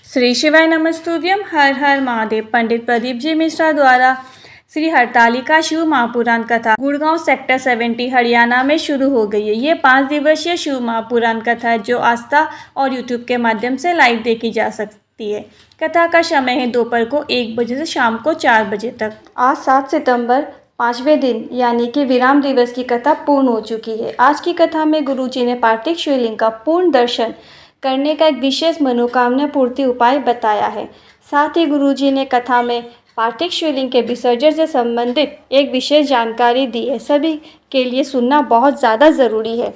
श्री शिवाय नमस्तुभ्यम। हर हर महादेव। पंडित प्रदीप जी मिश्रा द्वारा श्री हरतालिका शिव महापुराण कथा गुड़गांव सेक्टर 70 हरियाणा में शुरू हो गई है। ये 5 दिवसीय शिव महापुराण कथा है जो आस्था और यूट्यूब के माध्यम से लाइव देखी जा सकती है। कथा का समय है दोपहर को 1 बजे से शाम को 4 बजे तक। आज 7 सितंबर 5वें दिन यानी कि विराम दिवस की कथा पूर्ण हो चुकी है। आज की कथा में गुरुजी ने पार्थिव शिवलिंग का पूर्ण दर्शन करने का एक विशेष मनोकामना पूर्ति उपाय बताया है। साथ ही गुरुजी ने कथा में पार्थिव शिवलिंग के विसर्जन से संबंधित एक विशेष जानकारी दी है। सभी के लिए सुनना बहुत ज़्यादा ज़रूरी है।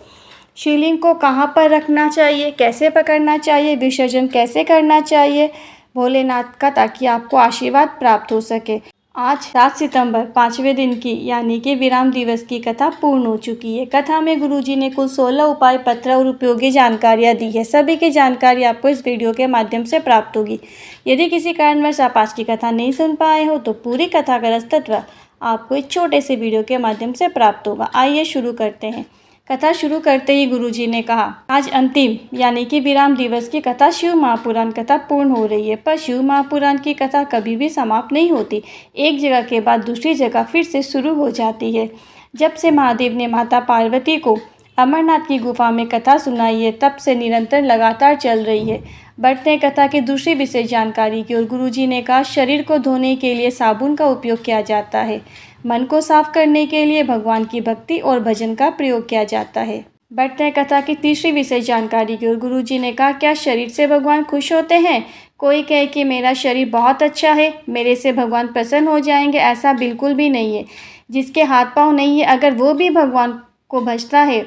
शिवलिंग को कहाँ पर रखना चाहिए, कैसे पकड़ना चाहिए, विसर्जन कैसे करना चाहिए भोलेनाथ का, ताकि आपको आशीर्वाद प्राप्त हो सके। आज 7 सितंबर 5वें दिन की यानी कि विराम दिवस की कथा पूर्ण हो चुकी है। कथा में गुरुजी ने कुल 16 उपाय पत्र और उपयोगी जानकारियाँ दी है। सभी की जानकारी आपको इस वीडियो के माध्यम से प्राप्त होगी। यदि किसी कारणवश आप आज की कथा नहीं सुन पाए हो तो पूरी कथा का रसतत्व आपको इस छोटे से वीडियो के माध्यम से प्राप्त होगा। आइए शुरू करते हैं। कथा शुरू करते ही गुरुजी ने कहा, आज अंतिम यानी कि विराम दिवस की कथा शिव महापुराण कथा पूर्ण हो रही है। पर शिव महापुराण की कथा कभी भी समाप्त नहीं होती। एक जगह के बाद दूसरी जगह फिर से शुरू हो जाती है। जब से महादेव ने माता पार्वती को अमरनाथ की गुफा में कथा सुनाई है तब से निरंतर लगातार चल रही है। बढ़ते हैं कथा की दूसरी विशेष जानकारी की ओर। गुरुजी ने कहा, शरीर को धोने के लिए साबुन का उपयोग किया जाता है। मन को साफ करने के लिए भगवान की भक्ति और भजन का प्रयोग किया जाता है। बढ़ते हैं कथा की तीसरी विशेष जानकारी की ओर। गुरुजी ने कहा, क्या शरीर से भगवान खुश होते हैं? कोई कहे कि मेरा शरीर बहुत अच्छा है, मेरे से भगवान प्रसन्न हो जाएंगे। ऐसा बिल्कुल भी नहीं है। जिसके हाथ पाँव नहीं है, अगर वो भी भगवान को भजता है,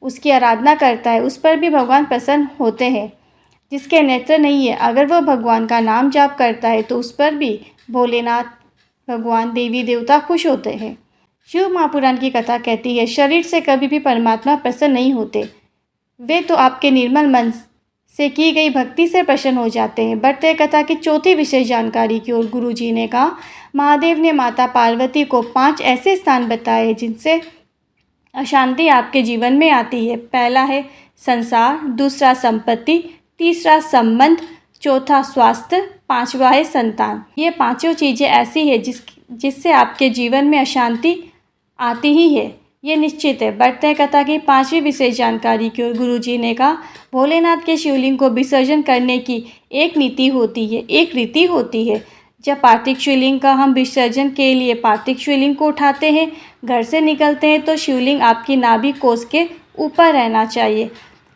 उसकी आराधना करता है, उस पर भी भगवान प्रसन्न होते हैं। जिसके नेत्र नहीं है, अगर वो भगवान का नाम जाप करता है तो उस पर भी भोलेनाथ भगवान देवी देवता खुश होते हैं। शिव महापुराण की कथा कहती है, शरीर से कभी भी परमात्मा प्रसन्न नहीं होते। वे तो आपके निर्मल मन से की गई भक्ति से प्रसन्न हो जाते हैं। बढ़ते कथा की चौथी विशेष जानकारी की ओर। गुरुजी ने कहा, महादेव ने माता पार्वती को 5 ऐसे स्थान बताए जिनसे अशांति आपके जीवन में आती है। पहला है संसार, दूसरा संपत्ति, तीसरा संबंध, चौथा स्वास्थ्य, 5वां है संतान। ये पांचों चीज़ें ऐसी है जिससे आपके जीवन में अशांति आती ही है, ये निश्चित है। बढ़ते हैं कथा की 5वीं विशेष जानकारी की ओर। गुरुजी ने कहा, भोलेनाथ के शिवलिंग को विसर्जन करने की एक नीति होती है, एक रीति होती है। जब पार्थिव शिवलिंग का हम विसर्जन के लिए पार्थिव शिवलिंग को उठाते हैं, घर से निकलते हैं, तो शिवलिंग आपकी नाभि कोष के ऊपर रहना चाहिए।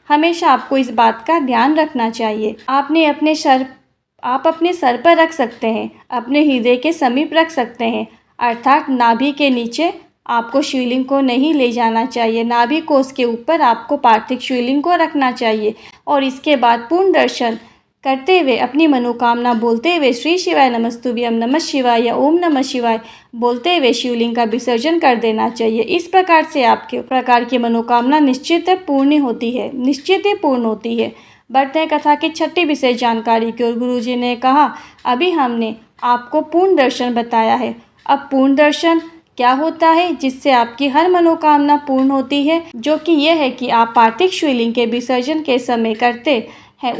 हमेशा आपको इस बात का ध्यान रखना चाहिए। आप अपने सर पर रख सकते हैं, अपने हृदय के समीप रख सकते हैं, अर्थात नाभि के नीचे आपको शिवलिंग को नहीं ले जाना चाहिए। नाभि कोष के ऊपर आपको पार्थिव शिवलिंग को रखना चाहिए और इसके बाद पूर्ण दर्शन करते हुए अपनी मनोकामना बोलते हुए श्री शिवाय नमस्तुभ्यम, नमः शिवाय या ओम नमः शिवाय बोलते हुए शिवलिंग का विसर्जन कर देना चाहिए। इस प्रकार से आपके प्रकार की मनोकामना निश्चित पूर्ण होती है, निश्चित ही पूर्ण होती है। बढ़ते हैं कथा की 6ठी विशेष जानकारी की ओर। गुरुजी ने कहा, अभी हमने आपको पूर्ण दर्शन बताया है। अब पूर्ण दर्शन क्या होता है जिससे आपकी हर मनोकामना पूर्ण होती है, जो कि यह है कि आप पार्थिव शिवलिंग के विसर्जन के समय करते हैं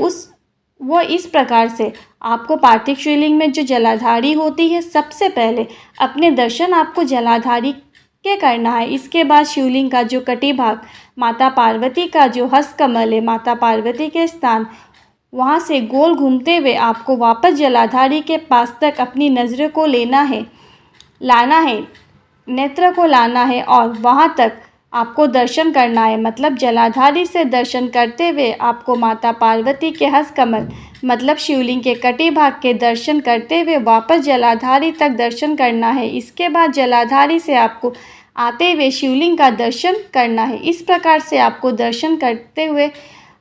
वो इस प्रकार से। आपको पार्थिव शिवलिंग में जो जलाधारी होती है, सबसे पहले अपने दर्शन आपको जलाधारी के करना है। इसके बाद शिवलिंग का जो कटी भाग, माता पार्वती का जो हस्त कमल है, माता पार्वती के स्थान, वहाँ से गोल घूमते हुए आपको वापस जलाधारी के पास तक अपनी नज़र को लाना है, नेत्र को लाना है और वहाँ तक आपको दर्शन करना है। मतलब जलाधारी से दर्शन करते हुए आपको माता पार्वती के हस्त कमल मतलब शिवलिंग के कटी भाग के दर्शन करते हुए वापस जलाधारी तक दर्शन करना है। इसके बाद जलाधारी से आपको आते हुए शिवलिंग का दर्शन करना है। इस प्रकार से आपको दर्शन करते हुए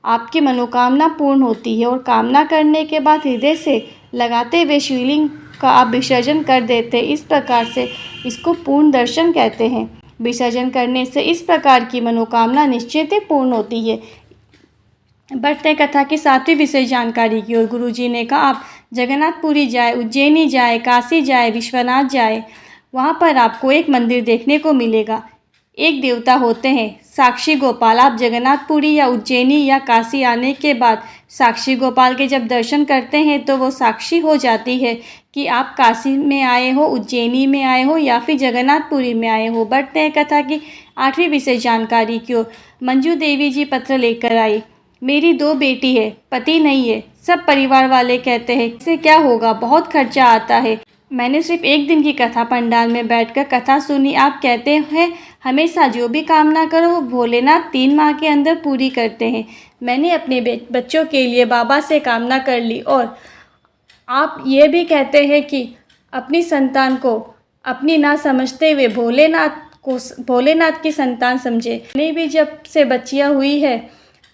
आपकी मनोकामना पूर्ण होती है और कामना करने के बाद हृदय से लगाते हुए शिवलिंग का आप विसर्जन कर देते हैं। इस प्रकार से इसको पूर्ण दर्शन कहते हैं। विसर्जन करने से इस प्रकार की मनोकामना निश्चित ही पूर्ण होती है। बढ़ते कथा की 7वीं विशेष जानकारी की ओर। गुरुजी ने कहा, आप जगन्नाथपुरी जाए, उज्जैनी जाए, काशी जाए, विश्वनाथ जाए, वहाँ पर आपको एक मंदिर देखने को मिलेगा। एक देवता होते हैं, साक्षी गोपाल। आप जगन्नाथपुरी या उज्जैनी या काशी आने के बाद साक्षी गोपाल के जब दर्शन करते हैं तो वो साक्षी हो जाती है कि आप काशी में आए हो, उज्जैनी में आए हो या फिर जगन्नाथपुरी में आए हो। बढ़ते हैं कथा की 8वीं विशेष जानकारी की ओर। मंजू देवी जी पत्र लेकर आई। मेरी 2 बेटी है, पति नहीं है। सब परिवार वाले कहते हैं इससे क्या होगा, बहुत खर्चा आता है। मैंने सिर्फ 1 दिन की कथा पंडाल में बैठकर कथा सुनी। आप कहते हैं हमेशा जो भी कामना करो वो भोलेनाथ 3 माह के अंदर पूरी करते हैं। मैंने अपने बच्चों के लिए बाबा से कामना कर ली और आप ये भी कहते हैं कि अपनी संतान को अपनी ना समझते हुए भोलेनाथ की संतान समझे। मैंने भी जब से बच्चियाँ हुई है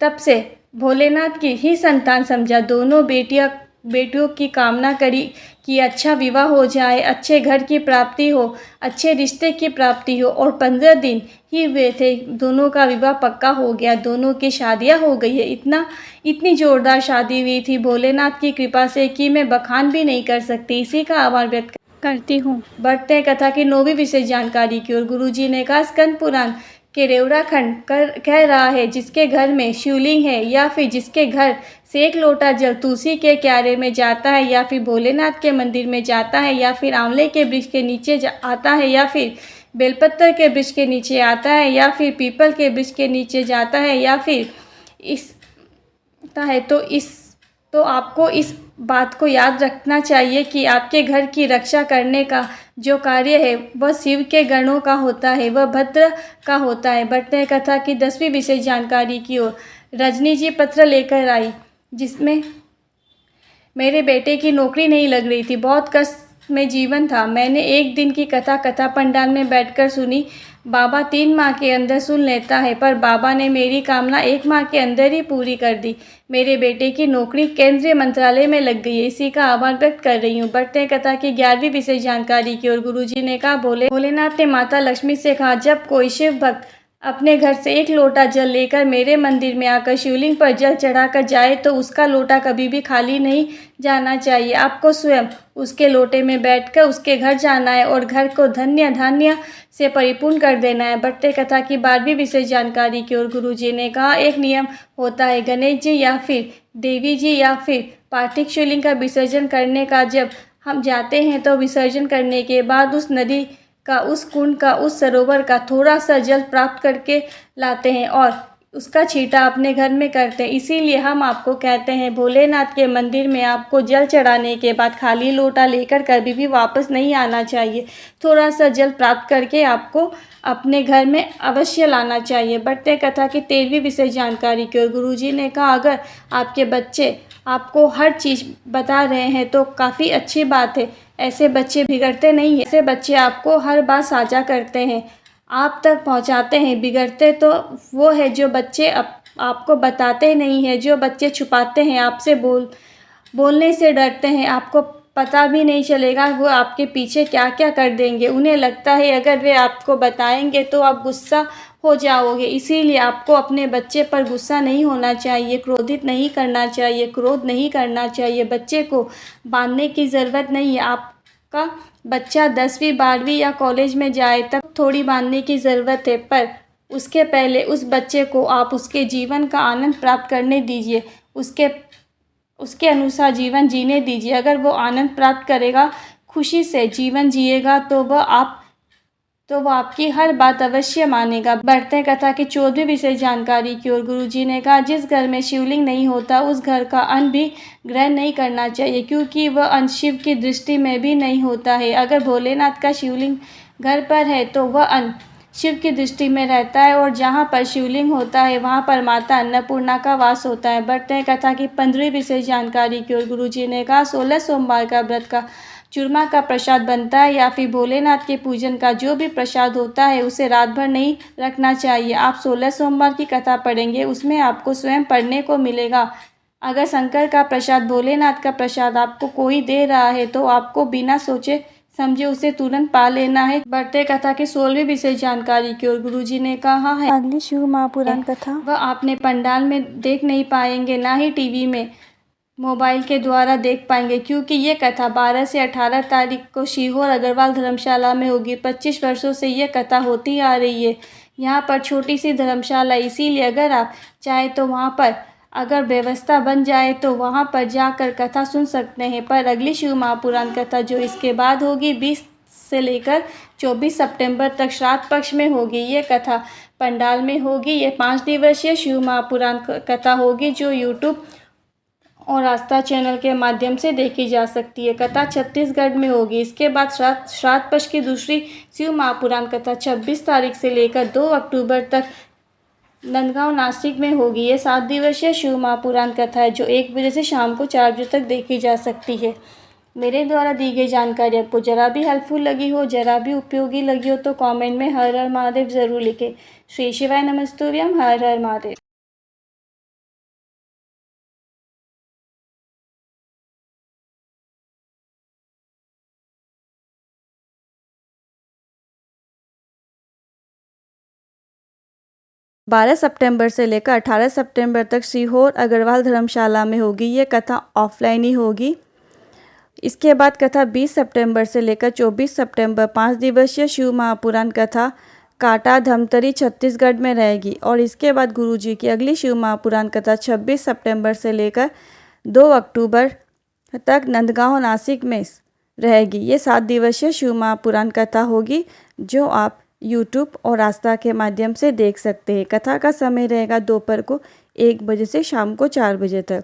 तब से भोलेनाथ की ही संतान समझा। दोनों बेटियों की कामना करी कि अच्छा विवाह हो जाए, अच्छे घर की प्राप्ति हो, अच्छे रिश्ते की प्राप्ति हो और 15 दिन ही हुए थे, दोनों का विवाह पक्का हो गया, दोनों की शादियां हो गई है। इतनी जोरदार शादी हुई थी भोलेनाथ की कृपा से कि मैं बखान भी नहीं कर सकती। इसी का आभार व्यक्त करती हूँ। बढ़ते हैं कथा की 9वीं विशेष जानकारी की ओर। गुरुजी ने कहा स्कंद पुराण के रेवड़ा खंड कह रहा है जिसके घर में शिवलिंग है या फिर जिसके घर से 1 लोटा जल तुलसी के क्यारे में जाता है या फिर भोलेनाथ के मंदिर में जाता है या फिर आंवले के वृक्ष के नीचे आता है या फिर बेलपत्र के वृक्ष के नीचे आता है या फिर पीपल के वृक्ष के नीचे जाता है या फिर तो आपको इस बात को याद रखना चाहिए कि आपके घर की रक्षा करने का जो कार्य है वह शिव के गणों का होता है, वह भद्र का होता है। बढ़ते हैं कथा की 10वीं विशेष जानकारी की ओर। रजनी जी पत्र लेकर आई जिसमें मेरे बेटे की नौकरी नहीं लग रही थी, बहुत कष्ट में जीवन था। मैंने 1 दिन की कथा पंडाल में बैठकर सुनी। बाबा 3 माह के अंदर सुन लेता है, पर बाबा ने मेरी कामना 1 माह के अंदर ही पूरी कर दी। मेरे बेटे की नौकरी केंद्रीय मंत्रालय में लग गई है, इसी का आभार व्यक्त कर रही हूँ। बढ़ते हैं कथा की 11वीं विशेष जानकारी की ओर। गुरुजी ने कहा भोलेनाथ ने माता लक्ष्मी से कहा जब कोई शिव भक्त अपने घर से 1 लोटा जल लेकर मेरे मंदिर में आकर शिवलिंग पर जल चढ़ाकर जाए तो उसका लोटा कभी भी खाली नहीं जाना चाहिए। आपको स्वयं उसके लोटे में बैठकर उसके घर जाना है और घर को धन्य धान्य से परिपूर्ण कर देना है। बढ़ते कथा की 12वीं विशेष जानकारी की ओर। गुरुजी ने कहा एक नियम होता है, गणेश जी या फिर देवी जी या फिर पार्थिव शिवलिंग का विसर्जन करने का। जब हम जाते हैं तो विसर्जन करने के बाद उस नदी का, उस कुंड का, उस सरोवर का थोड़ा सा जल प्राप्त करके लाते हैं और उसका छींटा अपने घर में करते हैं। इसीलिए हम आपको कहते हैं भोलेनाथ के मंदिर में आपको जल चढ़ाने के बाद खाली लोटा लेकर कभी भी वापस नहीं आना चाहिए। थोड़ा सा जल प्राप्त करके आपको अपने घर में अवश्य लाना चाहिए। बढ़ते कथा की 13वीं विशेष जानकारी की ओर। गुरुजी ने कहा अगर आपके बच्चे आपको हर चीज़ बता रहे हैं तो काफ़ी अच्छी बात है। ऐसे बच्चे बिगड़ते नहीं हैं, ऐसे बच्चे आपको हर बात साझा करते हैं, आप तक पहुंचाते हैं। बिगड़ते तो वो है जो बच्चे आपको बताते नहीं हैं, जो बच्चे छुपाते हैं, आपसे बोलने से डरते हैं, आपको पता भी नहीं चलेगा वो आपके पीछे क्या क्या कर देंगे। उन्हें लगता है अगर वे आपको बताएंगे तो आप गुस्सा हो जाओगे। इसीलिए आपको अपने बच्चे पर गुस्सा नहीं होना चाहिए, क्रोधित नहीं करना चाहिए, क्रोध नहीं करना चाहिए। बच्चे को बांधने की ज़रूरत नहीं है। आपका बच्चा 10वीं 12वीं या कॉलेज में जाए तब थोड़ी बांधने की ज़रूरत है, पर उसके पहले उस बच्चे को आप उसके जीवन का आनंद प्राप्त करने दीजिए, उसके अनुसार जीवन जीने दीजिए। अगर वो आनंद प्राप्त करेगा, खुशी से जीवन जिएगा तो वह आपकी हर बात अवश्य मानेगा। बढ़ते कथा की 14वीं विशेष जानकारी की ओर। गुरुजी ने कहा जिस घर में शिवलिंग नहीं होता उस घर का अन्न भी ग्रहण नहीं करना चाहिए, क्योंकि वह अन्न शिव की दृष्टि में भी नहीं होता है। अगर भोलेनाथ का शिवलिंग घर पर है तो वह अन्न शिव की दृष्टि में रहता है और जहाँ पर शिवलिंग होता है वहाँ पर माता अन्नपूर्णा का वास होता है। बढ़ते हैं कथा की 15वीं विशेष जानकारी की ओर। गुरुजी ने कहा 16 सोमवार का व्रत का चूरमा का प्रसाद बनता है या फिर भोलेनाथ के पूजन का जो भी प्रसाद होता है उसे रात भर नहीं रखना चाहिए। आप 16 सोमवार की कथा पढ़ेंगे, उसमें आपको स्वयं पढ़ने को मिलेगा। अगर शंकर का प्रसाद, भोलेनाथ का प्रसाद आपको कोई दे रहा है तो आपको बिना सोचे समझे उसे तुरंत पा लेना है। बढ़ते कथा की 16वीं विशेष जानकारी की ओर। गुरुजी ने कहा है अगली शिव महापुराण कथा वह आपने पंडाल में देख नहीं पाएंगे, ना ही टीवी में मोबाइल के द्वारा देख पाएंगे, क्योंकि ये कथा 12 से 18 तारीख को सीहोर अग्रवाल धर्मशाला में होगी। 25 वर्षों से ये कथा होती आ रही है। यहाँ पर छोटी सी धर्मशाला, इसीलिए अगर आप चाहे तो वहाँ पर अगर व्यवस्था बन जाए तो वहाँ पर जाकर कथा सुन सकते हैं। पर अगली शिव महापुराण कथा जो इसके बाद होगी 20 से लेकर 24 सितंबर तक श्राद्ध पक्ष में होगी। ये कथा पंडाल में होगी। ये 5 दिवसीय शिव महापुराण कथा होगी जो यूट्यूब और आस्था चैनल के माध्यम से देखी जा सकती है। कथा छत्तीसगढ़ में होगी। इसके बाद श्राद्ध पक्ष की दूसरी शिव महापुराण कथा 26 तारीख से लेकर 2 अक्टूबर तक नंदगांव नासिक में होगी। ये 7 दिवसीय शिव महापुराण कथा है जो 1 बजे से शाम को 4 बजे तक देखी जा सकती है। मेरे द्वारा दी गई जानकारी आपको जरा भी हेल्पफुल लगी हो, जरा भी उपयोगी लगी हो तो कमेंट में हर हर महादेव ज़रूर लिखें। श्री शिवाय नमस्तुभ्यम। हर हर महादेव। 12 सितंबर से लेकर 18 सितंबर तक सीहोर अग्रवाल धर्मशाला में होगी। ये कथा ऑफलाइन ही होगी। इसके बाद कथा 20 सितंबर से लेकर 24 सितंबर 5 दिवसीय शिव महापुराण कथा काटा धमतरी छत्तीसगढ़ में रहेगी। और इसके बाद गुरुजी की अगली शिव महापुराण कथा 26 सितंबर से लेकर 2 अक्टूबर तक नंदगांव नासिक में रहेगी। ये 7 दिवसीय शिव महापुराण कथा होगी जो आप यूट्यूब और आस्था के माध्यम से देख सकते हैं। कथा का समय रहेगा दोपहर को 1 बजे से शाम को 4 बजे तक।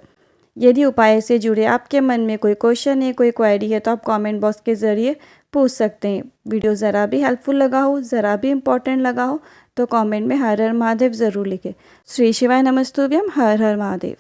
यदि उपाय से जुड़े आपके मन में कोई क्वेश्चन है, कोई क्वेरी है तो आप कमेंट बॉक्स के ज़रिए पूछ सकते हैं। वीडियो ज़रा भी हेल्पफुल लगा हो, ज़रा भी इम्पोर्टेंट लगा हो तो कमेंट में हर हर महादेव ज़रूर लिखें। श्री शिवाय नमस्तुभ्यम। हर हर महादेव।